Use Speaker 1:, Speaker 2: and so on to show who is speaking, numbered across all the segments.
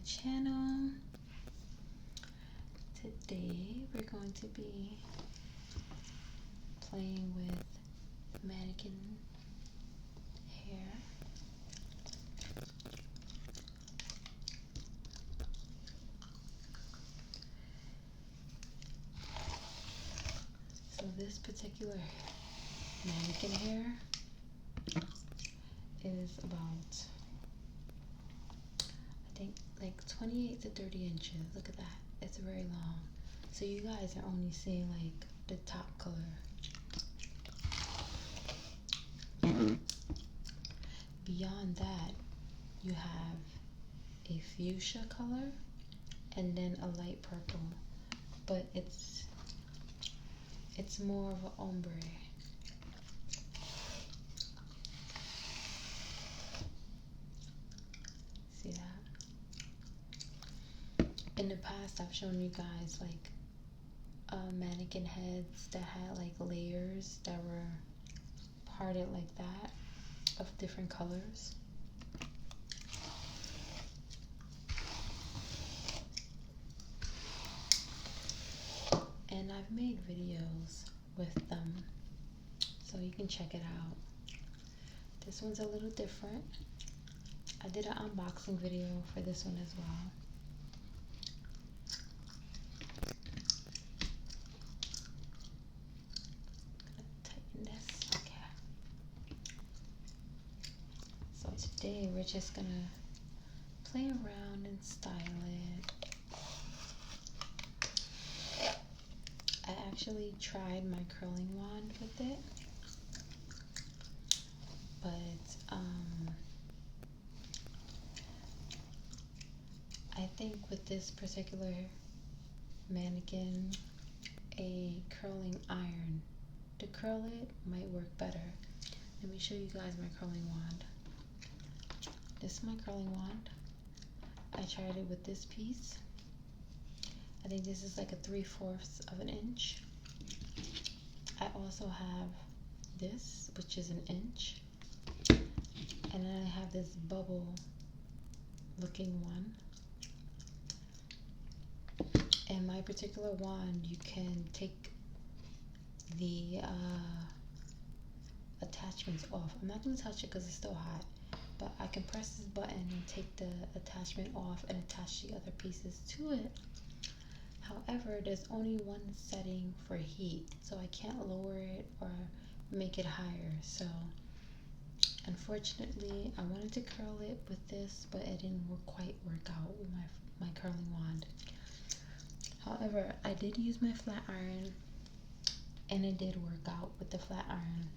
Speaker 1: channel. Today we're going to be playing with mannequin hair. So this particular mannequin hair is about, I think, like 28 to 30 inches. Look at that. It's very long. So you guys are only seeing like the top color. Beyond that, you have a fuchsia color and then a light purple, but it's more of an ombre. See that? In the past, I've shown you guys like mannequin heads that had like layers that were parted like that of different colors. And I've made videos with them, so you can check it out. This one's a little different. I did an unboxing video for this one as well. Tighten this. Okay. So today we're just gonna play around and style it. I actually tried my curling wand with it, but I think with this particular mannequin, a curling iron to curl it might work better. Let me show you guys my curling wand. This is my curling wand. I tried it with this piece. I think this is like a 3/4 of an inch. I also have this, which is an inch. And then I have this bubble looking one. And my particular wand, you can take the attachments off. I'm not going to touch it because it's still hot, but I can press this button and take the attachment off and attach the other pieces to it. However, there's only one setting for heat, so I can't lower it or make it higher. So unfortunately, I wanted to curl it with this, but it didn't quite work out with my curling wand. However, I did use my flat iron, and it did work out with the flat iron.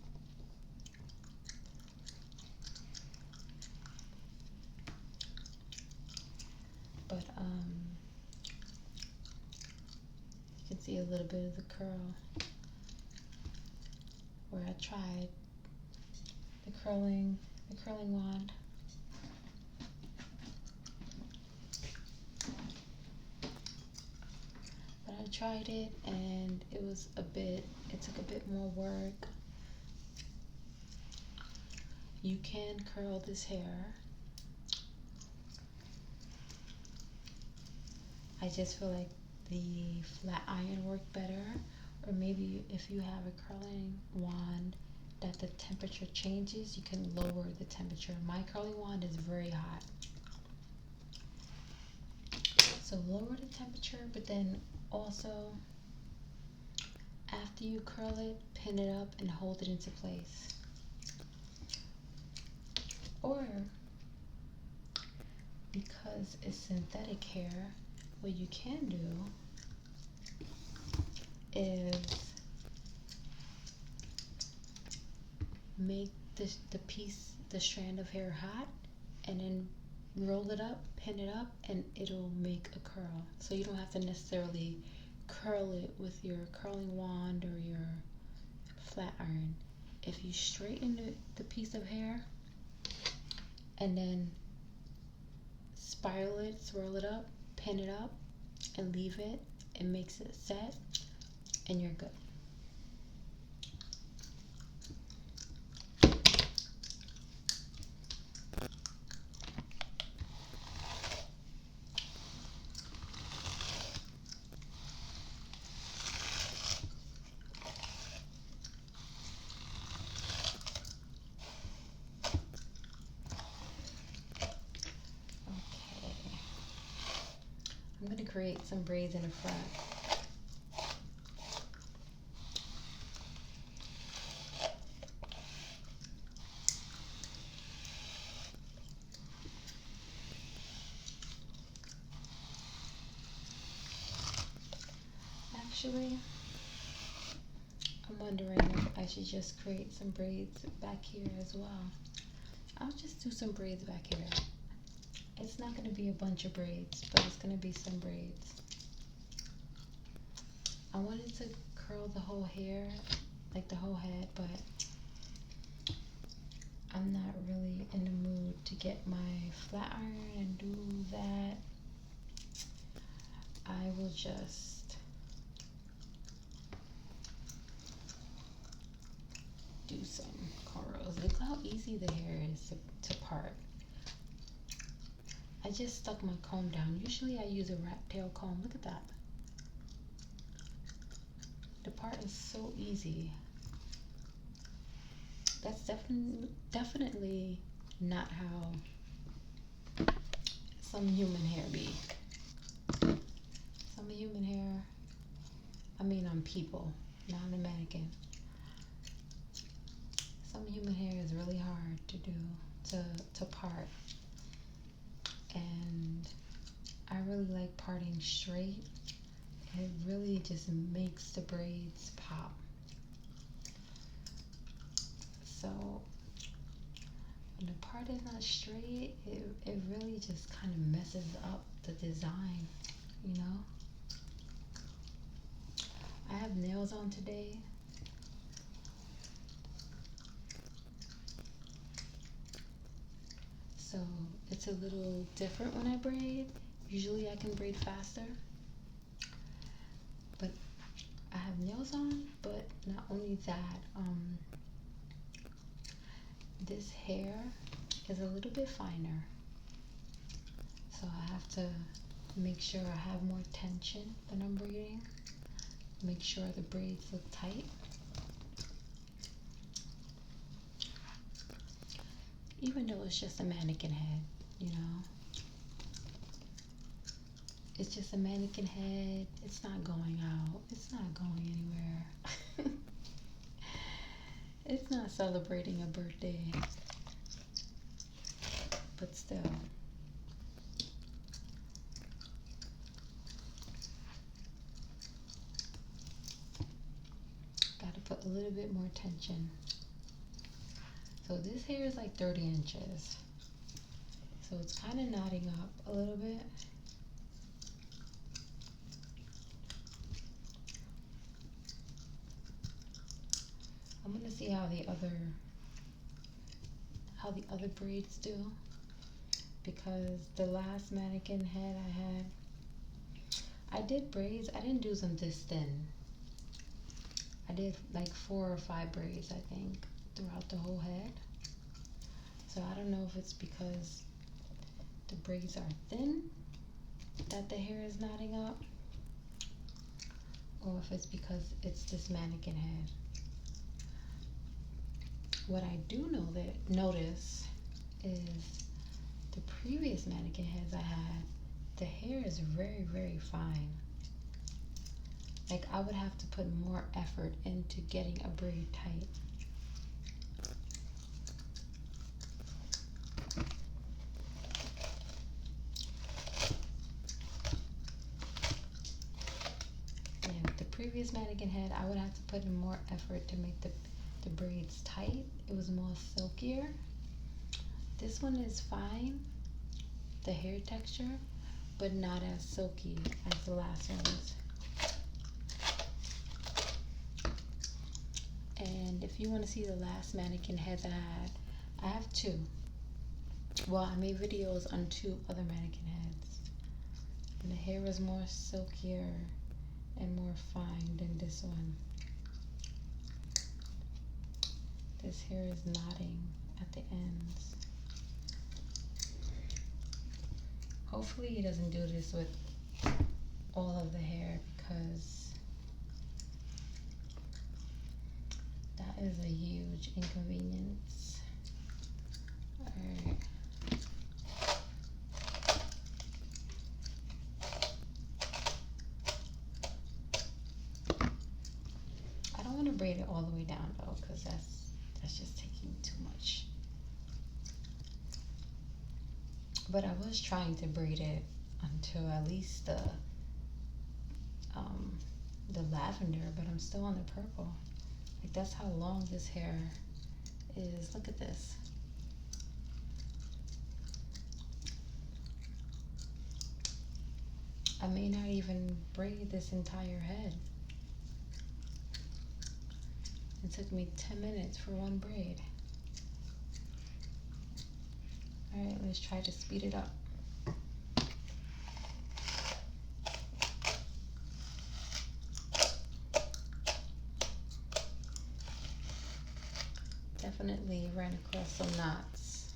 Speaker 1: But you can see a little bit of the curl where I tried the curling wand. But I tried it and it took a bit more work. You can curl this hair. I just feel like the flat iron worked better, or maybe if you have a curling wand that the temperature changes, you can lower the temperature. My curling wand is very hot, so lower the temperature, but then also after you curl it, pin it up and hold it into place. Or because it's synthetic hair, what you can do is make the strand of hair hot and then roll it up, pin it up, and it'll make a curl. So you don't have to necessarily curl it with your curling wand or your flat iron. If you straighten the piece of hair and then spiral it, swirl it up, pin it up, and leave it, it makes it set, and you're good. create some braids in the front. Actually, I'm wondering if I should just create some braids back here as well. I'll just do some braids back here. It's not going to be a bunch of braids, but it's going to be some braids. I wanted to curl the whole hair, like the whole head, but I'm not really in the mood to get my flat iron and do that. I will just do some cornrows. Look how easy the hair is to part. I just stuck my comb down. Usually I use a rat tail comb. Look at that. The part is so easy. That's definitely not how some human hair be. Some human hair, I mean on people, not on a mannequin. Some human hair is really hard to do, to part. And I really like parting straight. It really just makes the braids pop. So when the part is not straight, it really just kind of messes up the design, you know? I have nails on today. So it's a little different when I braid. Usually I can braid faster, but I have nails on. But not only that, this hair is a little bit finer, so I have to make sure I have more tension when I'm braiding. Make sure the braids look tight. Even though it's just a mannequin head, you know. It's just a mannequin head. It's not going out. It's not going anywhere. It's not celebrating a birthday. But still. Gotta put a little bit more tension. So this hair is like 30 inches. So it's kind of knotting up a little bit. I'm gonna see how the other braids do, because the last mannequin head I did braids. I didn't do them this thin. I did like 4 or 5 braids, I think, throughout the whole head. So I don't know if it's because the braids are thin that the hair is knotting up, or if it's because it's this mannequin head. What I do notice is the previous mannequin heads I had, the hair is very, very fine. Like I would have to put more effort into getting a braid tight. Yeah, with the previous mannequin head, I would have to put in more effort to make the braids tight. It was more silkier. This one is fine, the hair texture, but not as silky as the last ones. And if you want to see the last mannequin heads I have 2. Well, I made videos on 2 other mannequin heads. And the hair was more silkier and more fine than this one. This hair is knotting at the ends. Hopefully he doesn't do this with all of the hair, because that is a huge inconvenience. Alright. it all the way down though, because that's just taking too much. But I was trying to braid it until at least the lavender, but I'm still on the purple. Like, that's how long this hair is. Look at this. I may not even braid this entire head. It took me 10 minutes for one braid. All right, let's try to speed it up. Definitely ran across some knots.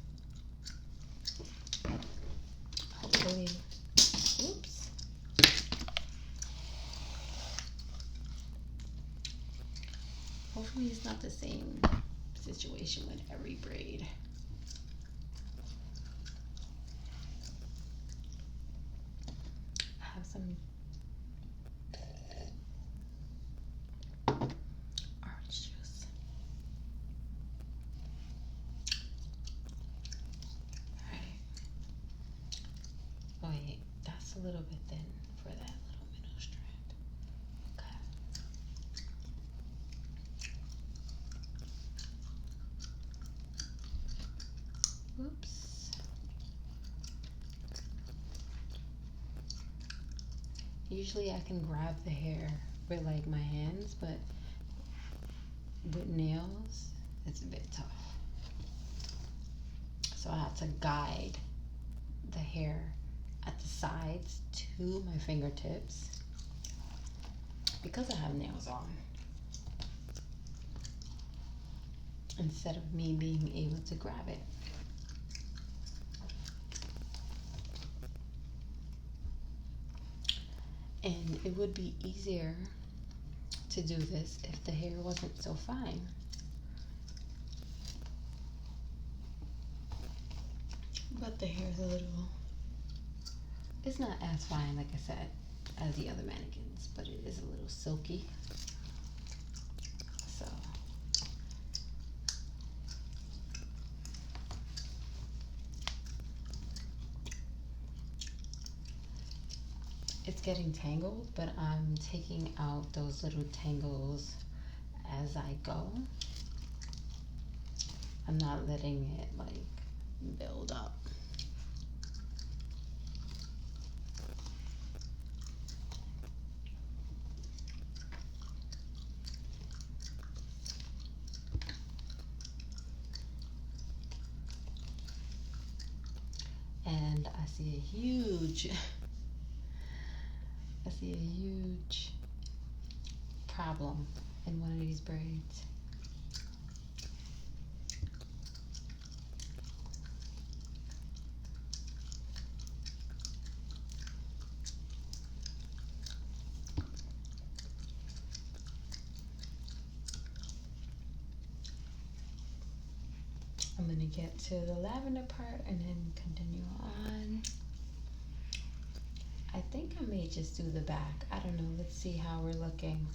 Speaker 1: Hopefully, oops. Hopefully it's not the same situation with every braid. I have some orange juice. Alright. Oh wait, that's a little bit thin for that little middle strand. Okay. Oops. Usually I can grab the hair with like my hands, but with nails, it's a bit tough. So I have to guide the hair at the sides to my fingertips because I have nails on, instead of me being able to grab it. And it would be easier to do this if the hair wasn't so fine. But the hair is a little, it's not as fine, like I said, as the other mannequins, but it is a little silky. So it's getting tangled, but I'm taking out those little tangles as I go. I'm not letting it like build up. And I see a huge problem in one of these braids. I'm gonna get to the lavender part and then continue on. I think I may just do the back. I don't know. Let's see how we're looking.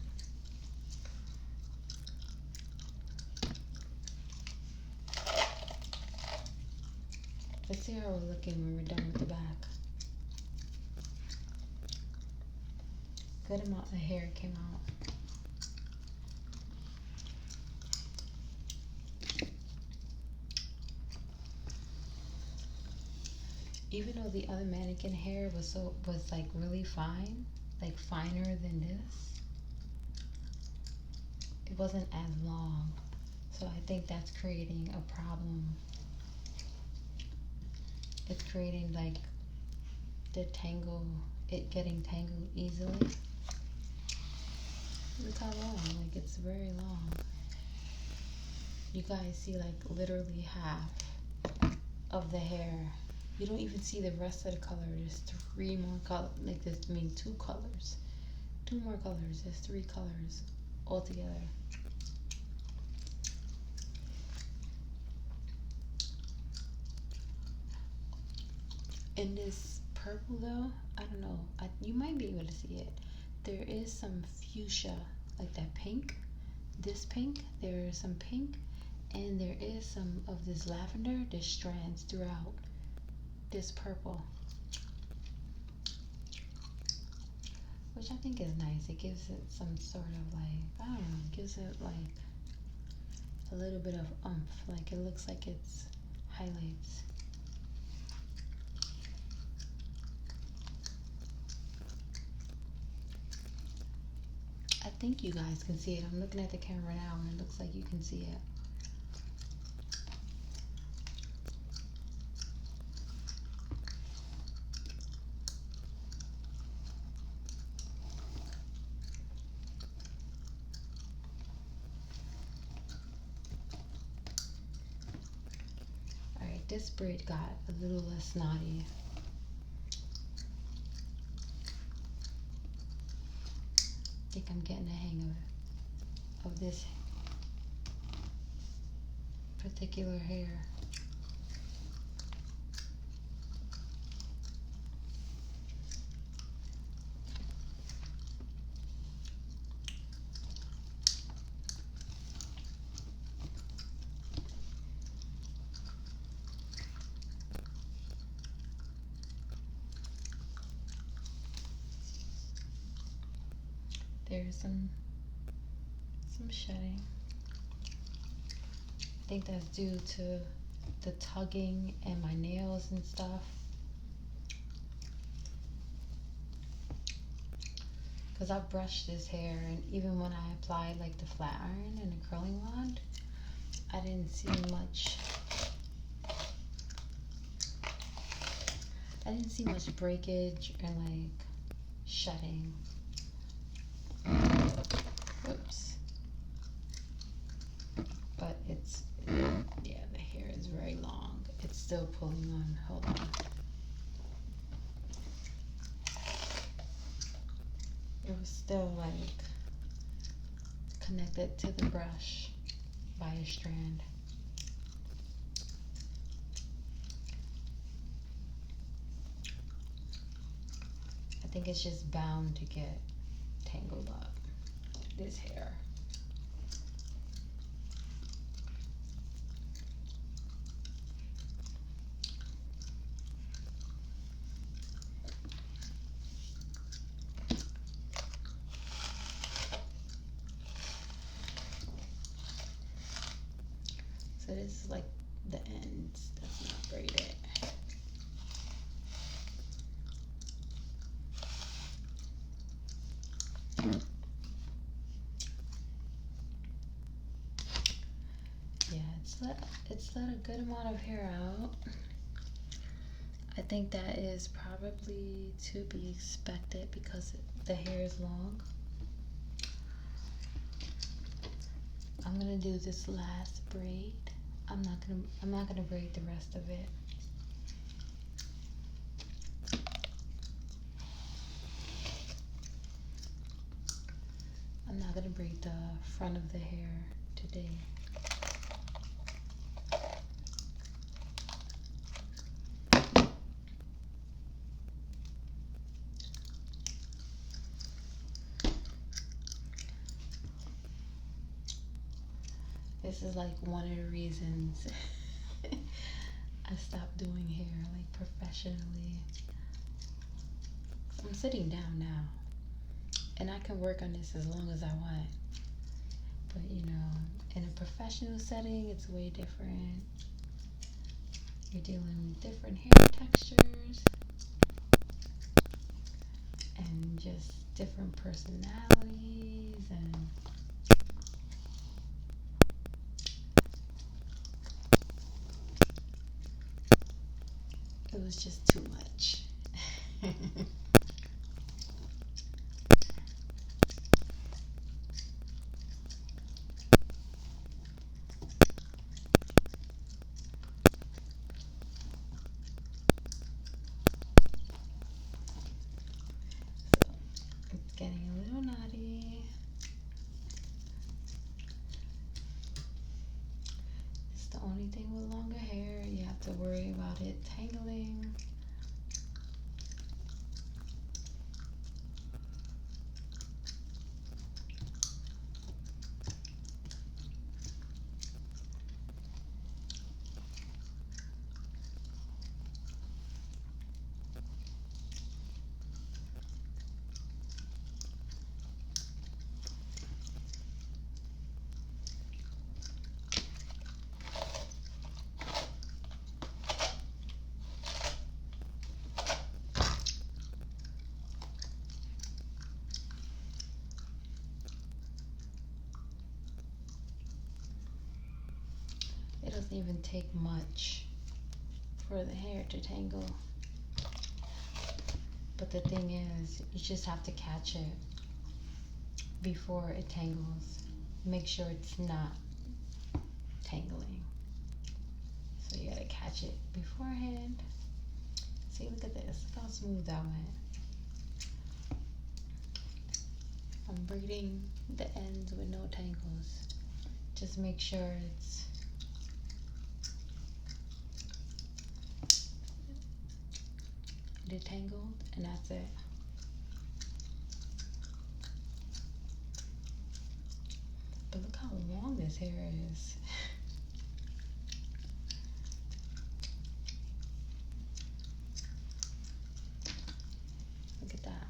Speaker 1: Let's see how we're looking when we're done with the back. Good amount of hair came out. Even though the other mannequin hair was like really fine, like finer than this, it wasn't as long. So I think that's creating a problem. It's creating like the tangle, it getting tangled easily. Look how long, like it's very long. You guys see like literally half of the hair. You don't even see the rest of the color. There's 3 more colors, like this, I mean 2 colors. 2 more colors, there's 3 colors altogether. In this purple though, I don't know, you might be able to see it. There is some fuchsia, like that pink, this pink, there's some pink, and there is some of this lavender. There's strands throughout this purple, which I think is nice. It gives it some sort of like, I don't know, it gives it like a little bit of oomph. Like it looks like it's highlights. I think you guys can see it. I'm looking at the camera now and it looks like you can see it. Alright, this braid got a little less knotty. I think I'm getting the hang of this particular hair. There's some shedding. I think that's due to the tugging and my nails and stuff. Because I brushed this hair, and even when I applied like the flat iron and the curling wand, I didn't see much. I didn't see much breakage or like shedding. Whoops. But it's, yeah, the hair is very long. It's still pulling on. Hold on. It was still like connected to the brush by a strand. I think it's just bound to get tangled up, this hair. So this is like the ends that's not braided. Yeah, it's let a good amount of hair out. I think that is probably to be expected because the hair is long. I'm gonna do this last braid. I'm not gonna braid the rest of it. I'm not gonna braid the front of the hair today. This is like one of the reasons I stopped doing hair like professionally. I'm sitting down now and I can work on this as long as I want. But you know, in a professional setting, it's way different. You're dealing with different hair textures and just different personalities, and it was just too much. It's getting a little naughty. It's the only thing with longer hair. You have to worry about it tangling. doesn't even take much for the hair to tangle. But the thing is, you just have to catch it before it tangles. Make sure it's not tangling. So you gotta catch it beforehand. See, look at this. Look how smooth that went. I'm braiding the ends with no tangles. Just make sure it's detangled, and that's it. But look how long this hair is. Look at that.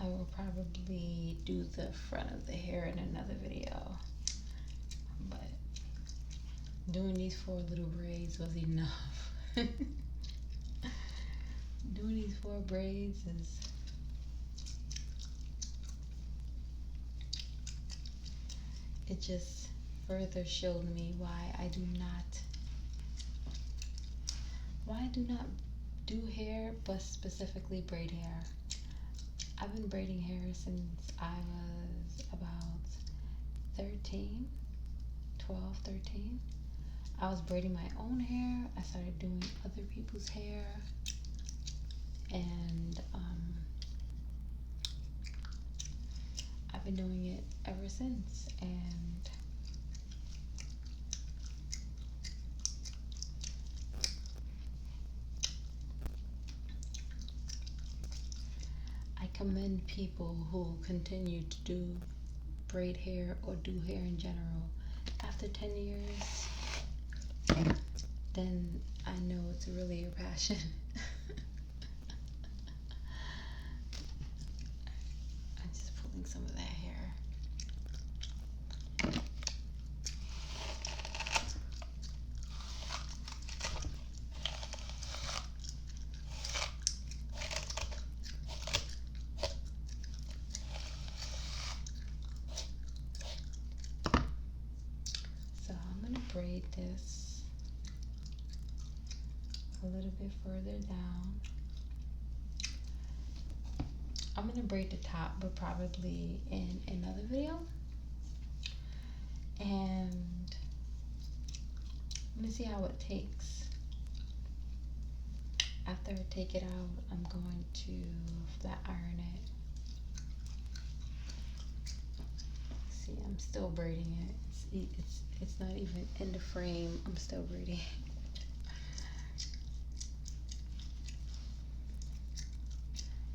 Speaker 1: I will probably do the front of the hair in another video, but doing these 4 little braids was enough. Doing these 4 braids is it just further showed me why I do not do hair, but specifically braid hair. I've been braiding hair since I was about 13. I was braiding my own hair. I started doing other people's hair, and I've been doing it ever since. And I commend people who continue to do braid hair or do hair in general. After 10 years, then I know it's really your passion. I'm just pulling some of that hair. Braid this a little bit further down. I'm gonna braid the top, but probably in another video. And let me see how it takes. After I take it out, I'm going to flat iron it. See, I'm still braiding it. It's not even in the frame. I'm still braiding.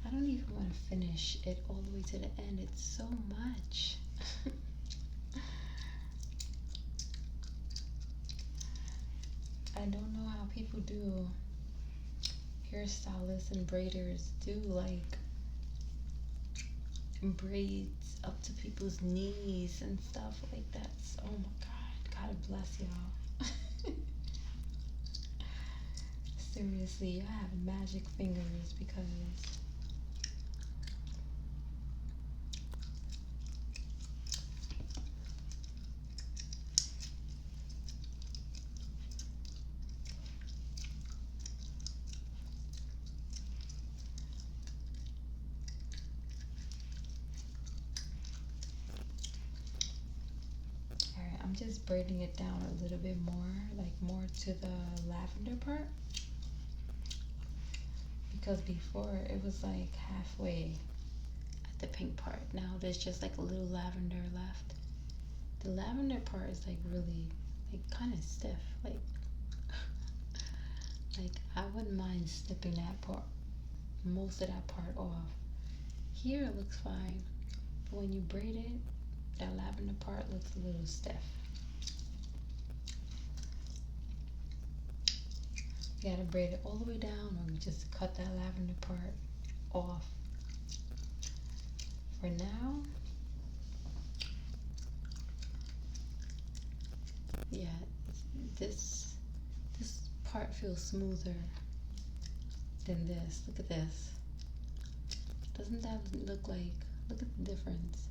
Speaker 1: I don't even want to finish it all the way to the end. It's so much. I don't know how people do, hairstylists and braiders do, like braids up to people's knees and stuff like that. Oh my God. God bless y'all. Seriously, I have magic fingers because I'm just braiding it down a little bit more, like more to the lavender part, because before it was like halfway at the pink part. Now there's just like a little lavender left. The lavender part is like really like kind of stiff, like I wouldn't mind snipping that part, most of that part off. Here it looks fine, but when you braid it, that lavender part looks a little stiff. You gotta braid it all the way down, or just cut that lavender part off. For now, Yeah, this part feels smoother than this. Look at this. Doesn't that look like, look at the difference.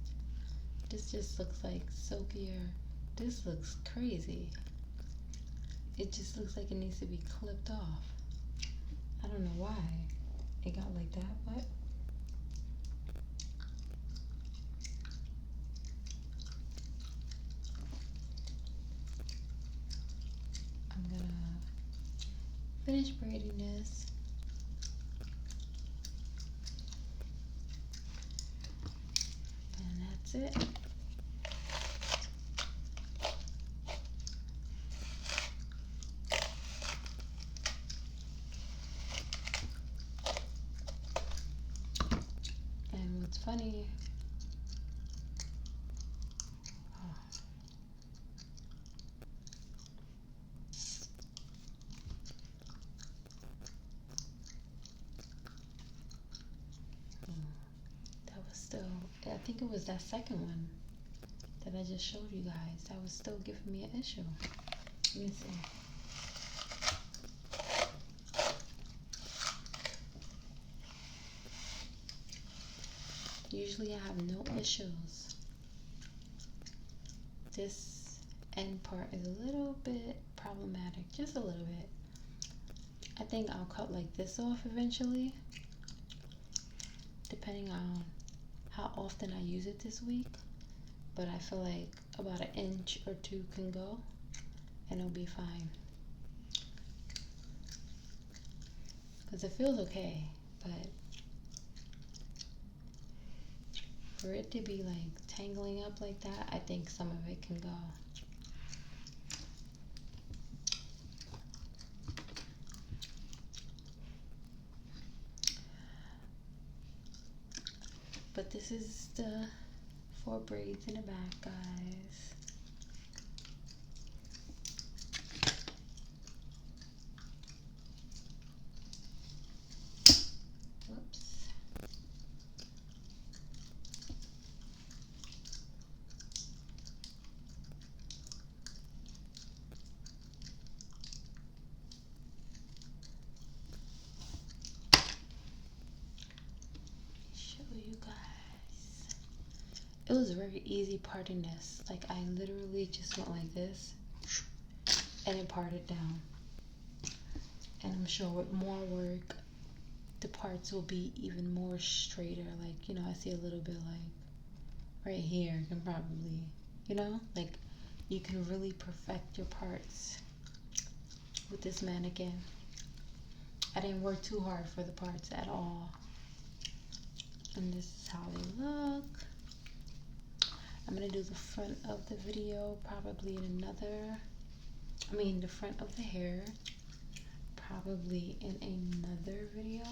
Speaker 1: This just looks like silkier. This looks crazy. It just looks like it needs to be clipped off. I don't know why it got like that, but I'm gonna finish braiding this. And that's it. And what's funny, I think it was that second one that I just showed you guys that was still giving me an issue. Let me see. Usually I have no issues. This end part is a little bit problematic, just a little bit. I think I'll cut like this off eventually, depending on how often I use it this week. But I feel like about an inch or two can go and it'll be fine. Because it feels okay, but for it to be like tangling up like that, I think some of it can go. But this is the 4 braids in the back, guys. Whoops. Show you guys. It was very easy parting this. Like I literally just went like this and it parted down. And I'm sure with more work, the parts will be even more straighter. Like, you know, I see a little bit like right here can probably, you know, like you can really perfect your parts with this mannequin. I didn't work too hard for the parts at all. And this is how they look. I'm gonna do the front of the video probably in the front of the hair probably in another video.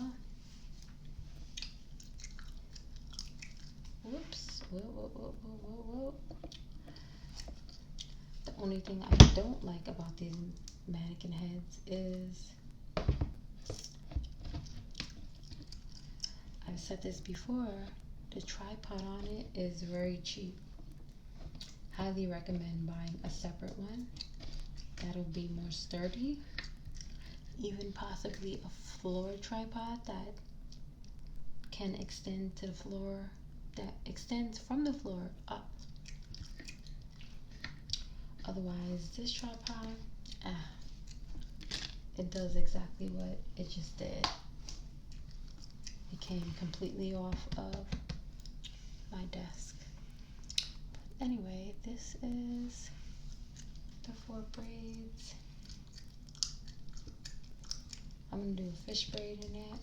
Speaker 1: Whoops. Whoa. The only thing I don't like about these mannequin heads is, I've said this before, the tripod on it is very cheap. Highly recommend buying a separate one that'll be more sturdy. Even possibly a floor tripod that can extend to the floor, that extends from the floor up. Otherwise, this tripod, it does exactly what it just did. It came completely off of my desk. But anyway, this is the 4 braids. I'm gonna do a fish braid in it,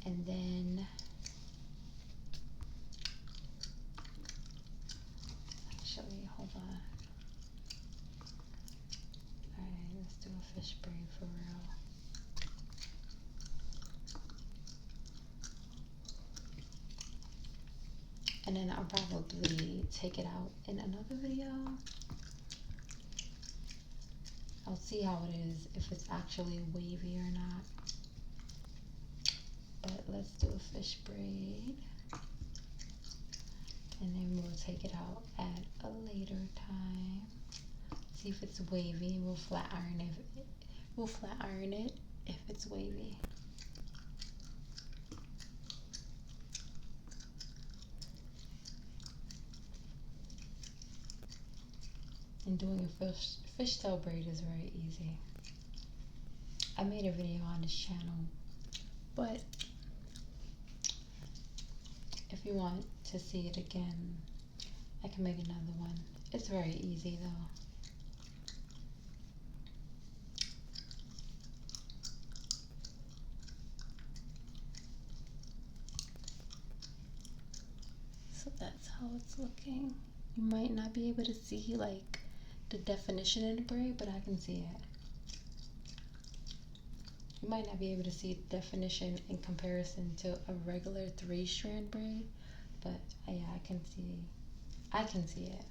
Speaker 1: and then actually, hold on. Alright, let's do a fish braid for real. And then I'll probably take it out in another video. I'll see how it is, if it's actually wavy or not. But let's do a fish braid. And then we'll take it out at a later time. See if it's wavy. We'll flat iron it. We'll flat iron it if it's wavy. And doing a fishtail braid is very easy. I made a video on this channel, but if you want to see it again, I can make another one. It's very easy though. So that's how it's looking. You might not be able to see like the definition in the braid, but I can see it. You might not be able to see the definition in comparison to a regular 3-strand braid, but yeah, I can see it.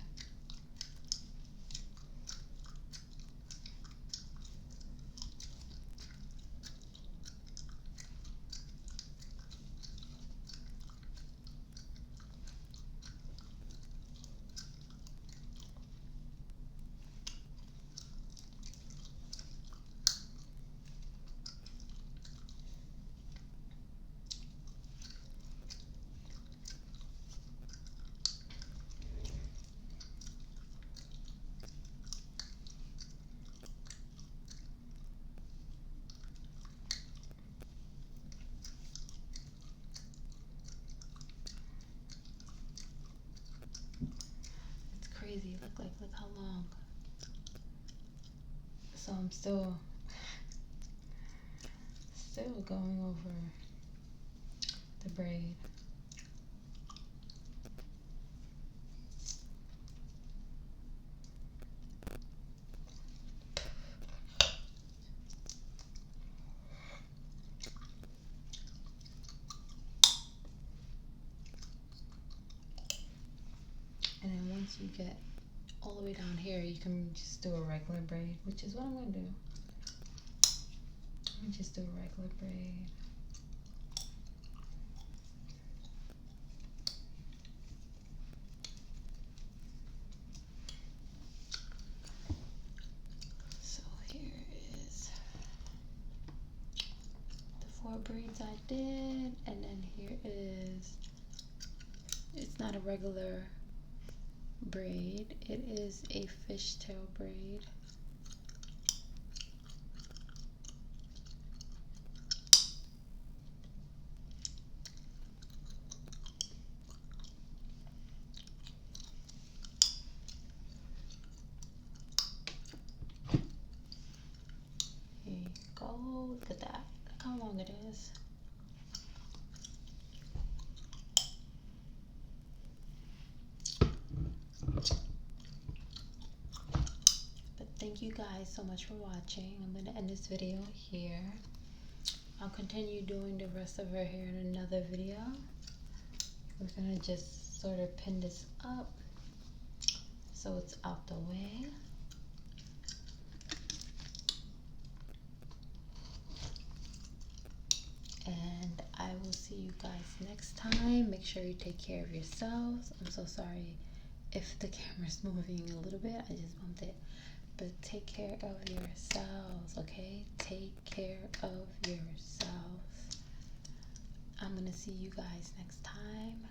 Speaker 1: Crazy. Look how long. So I'm still going over the braid. And then once you get all the way down here, you can just do a regular braid, which is what I'm going to do. Let me just do a regular braid. So here is the 4 braids I did, and then here is, it's not a regular braid, it is a fishtail braid. Here you go, look at that, look how long it is. Thank you guys so much for watching. I'm going to end this video here. I'll continue doing the rest of her hair in another video. We're going to just sort of pin this up so it's out the way. And I will see you guys next time. Make sure you take care of yourselves. I'm so sorry if the camera's moving a little bit. I just bumped it. But take care of yourselves, okay? Take care of yourselves. I'm gonna see you guys next time.